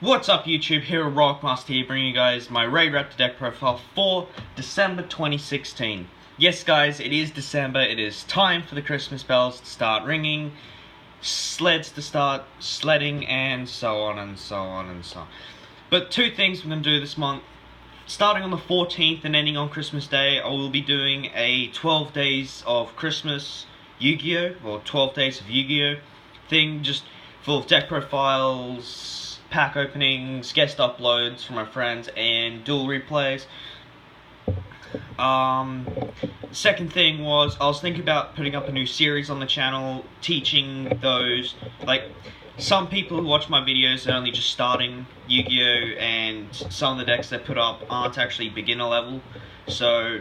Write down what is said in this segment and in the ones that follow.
What's up YouTube, here at Rockmaster here, bringing you guys my Raidraptor deck profile for December 2016. Yes guys, it is December, it is time for the Christmas bells to start ringing, sleds to start sledding, and so on and so on and so on. But two things we're going to do this month. Starting on the 14th and ending on Christmas Day, I will be doing a 12 days of Christmas Yu-Gi-Oh! Or 12 days of Yu-Gi-Oh! Thing, just full of deck profiles, pack openings, guest uploads from my friends, and dual replays. Second thing was, I was thinking about putting up a new series on the channel, teaching those, like, some people who watch my videos are only just starting Yu-Gi-Oh! And some of the decks they put up aren't actually beginner level. So,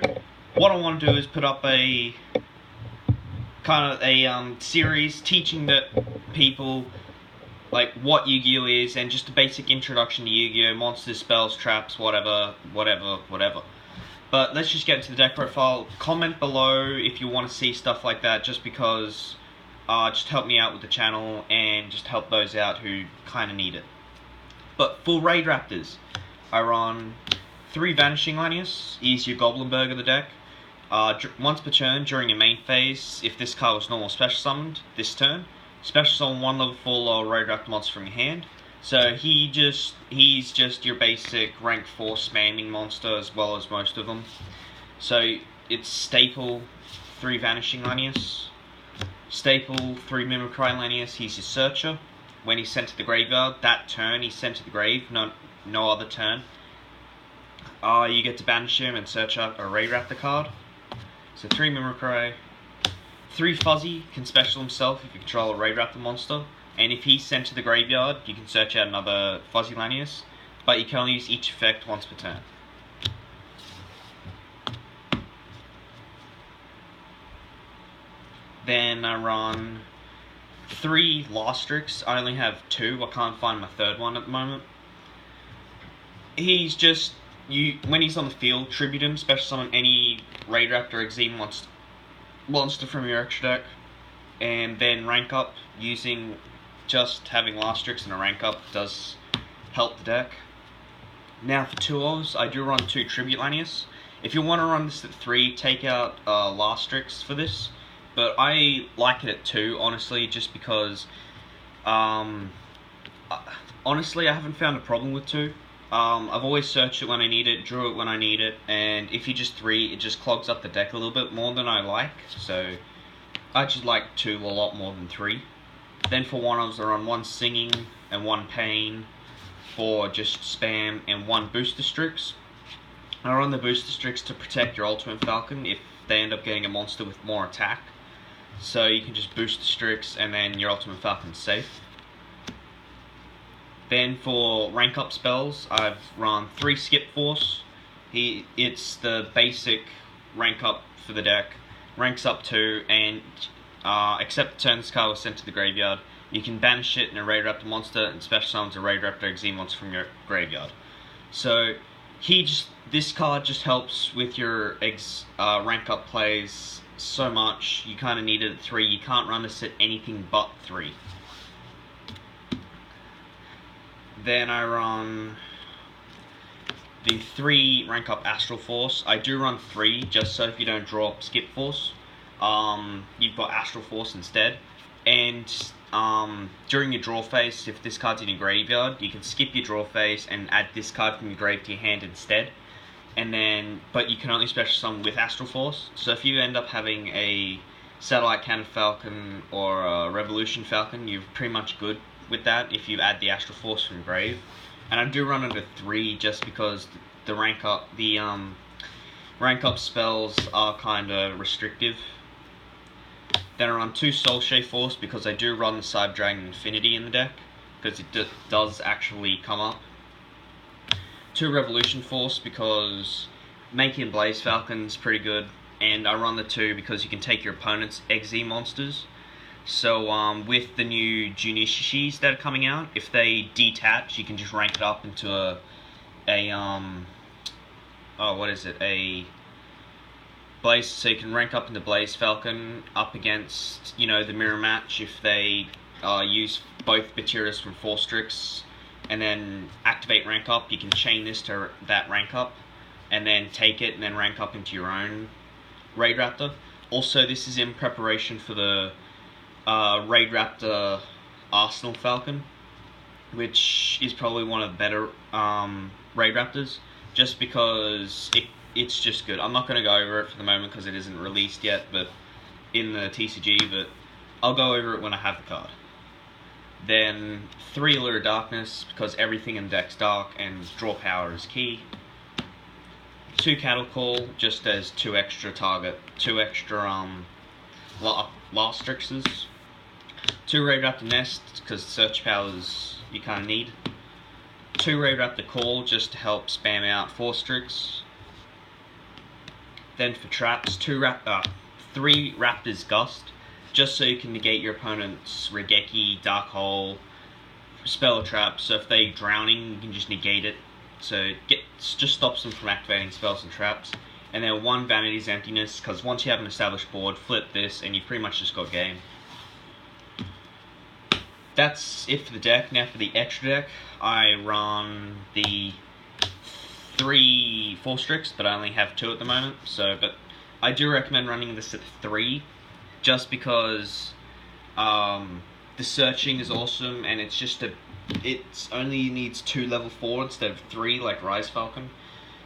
what I want to do is put up a kind of a series teaching the people like what Yu-Gi-Oh! Is and just a basic introduction to Yu-Gi-Oh! Monsters, spells, traps, whatever. But let's just get into the deck profile. Comment below if you want to see stuff like that, just because just help me out with the channel and just help those out who kind of need it. But for Raidraptors, I run 3 Vanishing Lanius. He's your Goblinberg of the deck. Once per turn during your main phase, if this card was normal special summoned this turn, special summon 1 level 4 lower Raidraptor monster from your hand. So he's just your basic rank 4 spamming monster as well as most of them. So it's staple 3 Vanishing Lanius, staple 3 Mimicry Lanius. He's your searcher. When he's sent to the graveyard, that turn he's sent to the grave, no other turn. You get to banish him and search out a Raidraptor card. So 3 Mimicry. 3 Fuzzy can special himself if you control a Raidraptor monster, and if he's sent to the graveyard, you can search out another Fuzzy Lanius, but you can only use each effect once per turn. Then I run 3 Lastrix. I only have 2, I can't find my third one at the moment. He's just, when he's on the field, tribute him, special summon any Raidraptor Exene monster from your extra deck, and then rank up. Using just having Lastrix and a rank up does help the deck. Now for 2-0s, I do run 2 Tribute Lanius. If you want to run this at 3, take out Lastrix for this, but I like it at 2, honestly, just because honestly I haven't found a problem with 2. I've always searched it when I need it, drew it when I need it, and if you just 3, it just clogs up the deck a little bit more than I like, so I just like 2 a lot more than 3. Then for 1-offs, I run 1 Singing and 1 Pain for just spam, and 1 Booster Strix. I run the Booster Strix to protect your Ultimate Falcon if they end up getting a monster with more attack, so you can just boost the Strix and then your Ultimate Falcon's safe. Then for rank up spells, I've run 3 Skip Force. It's the basic rank up for the deck. Ranks up 2, and except the turn this card was sent to the graveyard, you can banish it in a Raidraptor monster and special summons a Raidraptor Exene monster from your graveyard. So this card just helps with your rank up plays so much. You kind of need it at 3. You can't run this at anything but 3. Then I run the 3 rank up Astral Force. I do run 3 just so if you don't draw up Skip Force, you've got Astral Force instead. And during your draw phase, if this card's in your graveyard, you can skip your draw phase and add this card from your grave to your hand instead. And then, but you can only special summon with Astral Force. So if you end up having a Satellite Cannon Falcon or a Revolution Falcon, you're pretty much good with that if you add the Astral Force from grave. And I do run it at 3 just because the rank up spells are kind of restrictive. Then I run 2 Soulshade Force because I do run the Cyber Dragon Infinity in the deck, because it does actually come up. 2 Revolution Force because making Blaze Falcon's pretty good, and I run the 2 because you can take your opponent's Exene monsters. So with the new Junishishis that are coming out, if they detach, you can just rank it up into a Blaze, so you can rank up into Blaze Falcon up against, the mirror match if they use both materials from 4 Strix and then activate rank up, you can chain this to that rank up, and then take it and then rank up into your own Raidraptor. Also, this is in preparation for the Raidraptor Arsenal Falcon, which is probably one of the better Raidraptors, just because it's just good. I'm not going to go over it for the moment because it isn't released yet, but in the TCG, but I'll go over it when I have the card. Then 3 Allure of Darkness, because everything in the deck's dark and draw power is key. 2 Cattle Call, just as 2 extra Last Strixes. 2 Raidraptor Nest, because search powers you kind of need. 2 Raidraptor Call, just to help spam out 4 Strix. Then for traps, 3 Raptor's Gust, just so you can negate your opponent's Regeki, Dark Hole, spell trap. So if they're drowning, you can just negate it. So just stops them from activating spells and traps. And then 1 Vanity's Emptiness, because once you have an established board, flip this and you pretty much just got game. That's it for the deck. Now for the extra deck, I run the 3 4 Strix, but I only have 2 at the moment. But I do recommend running this at 3, just because the searching is awesome, and it only needs 2 level 4 instead of 3 like Rise Falcon.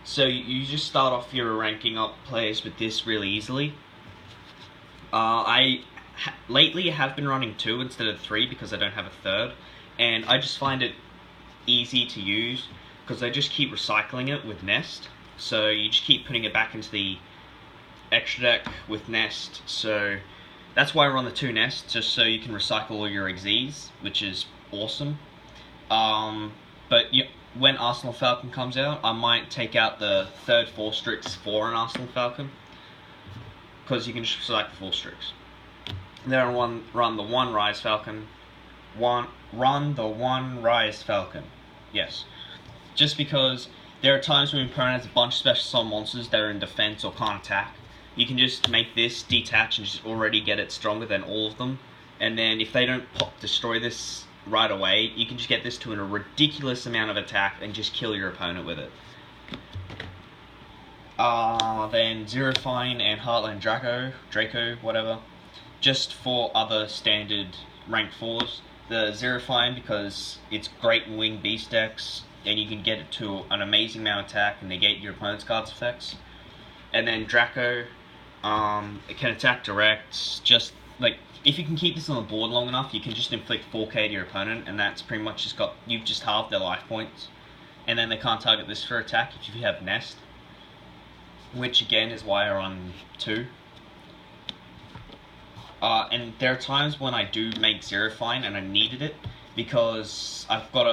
So you just start off your ranking up players with this really easily. Lately I have been running 2 instead of 3 because I don't have a third, and I just find it easy to use because I just keep recycling it with Nest. So you just keep putting it back into the extra deck with Nest. So that's why I run the 2 Nests, just so you can recycle all your XZs, which is awesome. But when Arsenal Falcon comes out, I might take out the 3rd 4 Strix for an Arsenal Falcon, because you can just select 4 Strix. Then run the 1 Rise Falcon. Run the 1 Rise Falcon. Yes. Just because there are times when your opponent has a bunch of special summon monsters that are in defense or can't attack. You can just make this detach and just already get it stronger than all of them. And then if they don't destroy this right away, you can just get this to a ridiculous amount of attack and just kill your opponent with it. Then Zero Fine and Heartland Draco, whatever. Just for other standard rank 4s. The Zero Fine, because it's great in Winged Beast decks, and you can get it to an amazing amount of attack and negate your opponent's card's effects. And then Draco, it can attack direct. Just like, if you can keep this on the board long enough, you can just inflict 4k to your opponent, and that's pretty much you've just halved their life points. And then they can't target this for attack if you have Nest, which again is why I run 2. And there are times when I do make Zero Fine and I needed it, because I've got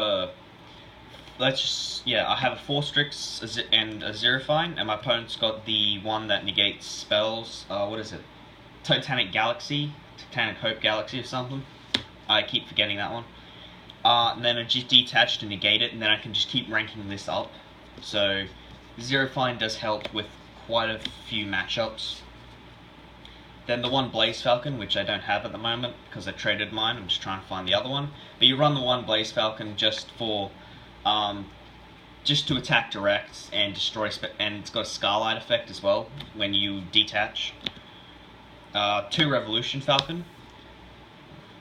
I have a 4 Strix and a Zero Fine, and my opponent's got the one that negates spells. What is it? Titanic Hope Galaxy or something. I keep forgetting that one. And then I just detach to negate it, and then I can just keep ranking this up. So Zero Fine does help with quite a few matchups. Then the 1 Blaze Falcon, which I don't have at the moment because I traded mine. I'm just trying to find the other one. But you run the 1 Blaze Falcon just for, just to attack direct and destroy, and it's got a Scarlight effect as well when you detach. 2 Revolution Falcon.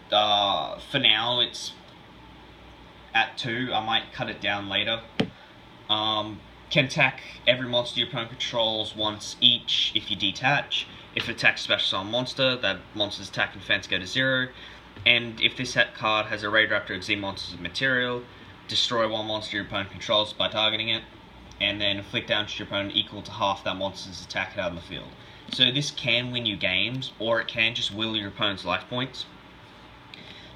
For now, it's at 2. I might cut it down later. Can attack every monster your opponent controls once each if you detach. If it attacks a special summon monster, that monster's attack and defense go to 0. And if this card has a Raidraptor XZ monster as material, destroy 1 monster your opponent controls by targeting it, and then inflict damage to your opponent equal to half that monster's attack out of the field. So this can win you games, or it can just will your opponent's life points.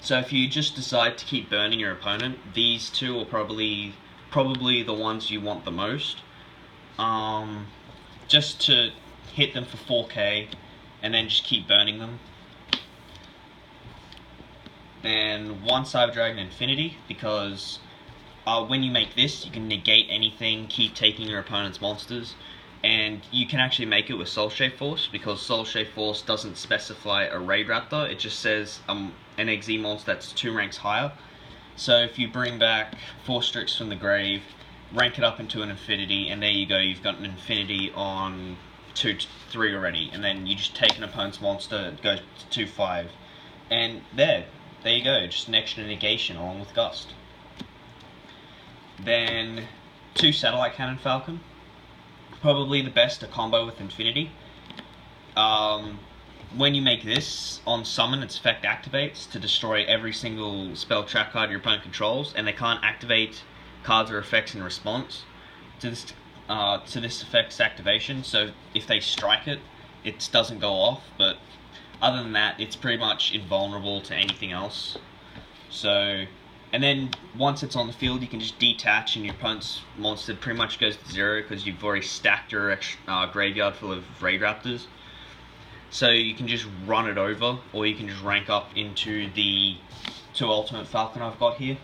So if you just decide to keep burning your opponent, these 2 are probably the ones you want the most. Just to hit them for 4k, and then just keep burning them. Then 1 Cyber Dragon Infinity, because when you make this, you can negate anything, keep taking your opponent's monsters, and you can actually make it with Soul Shape Force, because Soul Shape Force doesn't specify a Raidraptor, it just says an XZ monster that's 2 ranks higher. So if you bring back 4 Strix from the grave, rank it up into an infinity, and there you go, you've got an infinity on 2-3 already, and then you just take an opponent's monster, it goes to 2-5, and there you go, just an extra negation along with Gust. Then 2 Satellite Cannon Falcon, probably the best to combo with Infinity. When you make this on summon, its effect activates to destroy every single spell trap card your opponent controls, and they can't activate cards or effects in response to this effect's activation. So if they strike it, it doesn't go off, but other than that, it's pretty much invulnerable to anything else. So, and then once it's on the field, you can just detach, and your opponent's monster pretty much goes to 0 because you've already stacked your graveyard full of Raidraptors. So you can just run it over, or you can just rank up into the 2 Ultimate Falcon I've got here,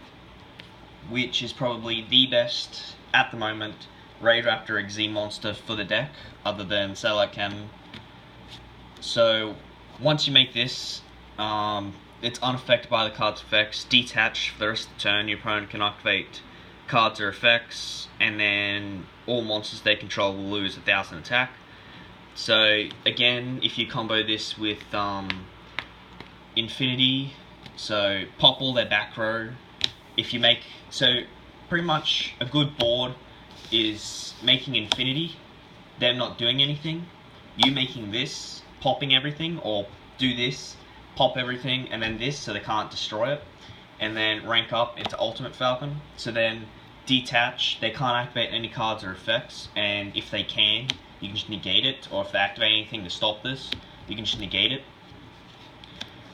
which is probably the best, at the moment, Raidraptor XZ monster for the deck, other than Satellite Cannon. So once you make this, it's unaffected by the card's effects. Detach for the rest of the turn, your opponent can activate cards or effects, and then all monsters they control will lose 1,000 attack. So again, if you combo this with Infinity, so pop all their back row. If you make, so pretty much a good board is making Infinity, them not doing anything, you making this, popping everything, or do this, pop everything, and then this, so they can't destroy it, and then rank up into Ultimate Falcon. So then detach, they can't activate any cards or effects, and if they can, you can just negate it, or if they activate anything to stop this, you can just negate it.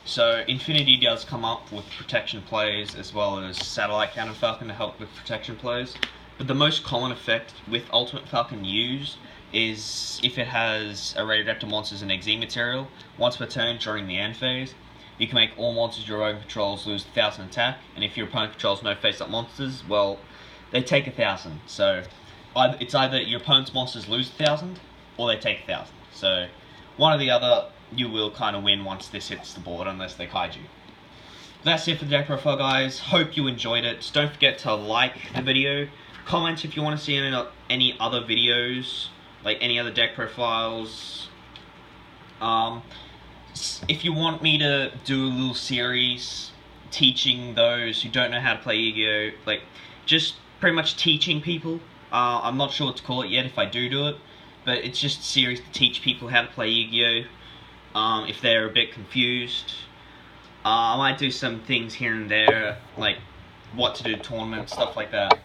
So Infinity does come up with protection plays, as well as Satellite Cannon Falcon to help with protection plays. But the most common effect with Ultimate Falcon used is if it has a Raidraptor monsters and XZ material. Once per turn during the end phase, you can make all monsters your own controls lose 1,000 attack, and if your opponent controls no face-up monsters, well, they take 1,000. So it's either your opponent's monsters lose 1,000, or they take 1,000. So one or the other, you will kind of win once this hits the board, unless they kaiju. That's it for the deck profile, guys. Hope you enjoyed it. Don't forget to like the video. Comment if you want to see any other videos, like any other deck profiles. If you want me to do a little series teaching those who don't know how to play Yu-Gi-Oh, like just pretty much teaching people. I'm not sure what to call it yet if I do it, but it's just a series to teach people how to play Yu-Gi-Oh, if they're a bit confused. I might do some things here and there, like what to do tournaments, stuff like that.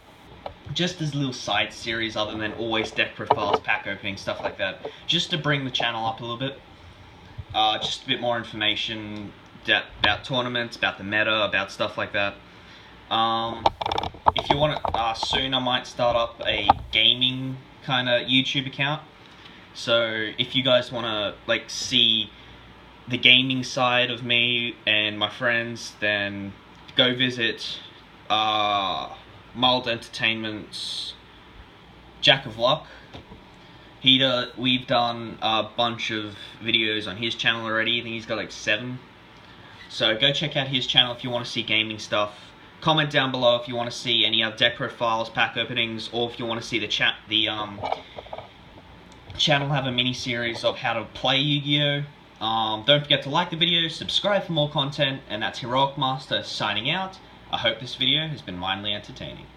Just as a little side series other than always deck profiles, pack opening, stuff like that. Just to bring the channel up a little bit. Just a bit more information about tournaments, about the meta, about stuff like that. If you want to, soon I might start up a gaming kind of YouTube account. So if you guys want to like see the gaming side of me and my friends, then go visit Mild Entertainment's Jack of Luck. We've done a bunch of videos on his channel already. I think he's got like 7. So go check out his channel if you want to see gaming stuff. Comment down below if you want to see any other deck profiles, pack openings, or if you want to see the channel have a mini series of how to play Yu-Gi-Oh. Don't forget to like the video, subscribe for more content, and that's Heroic Master signing out. I hope this video has been mildly entertaining.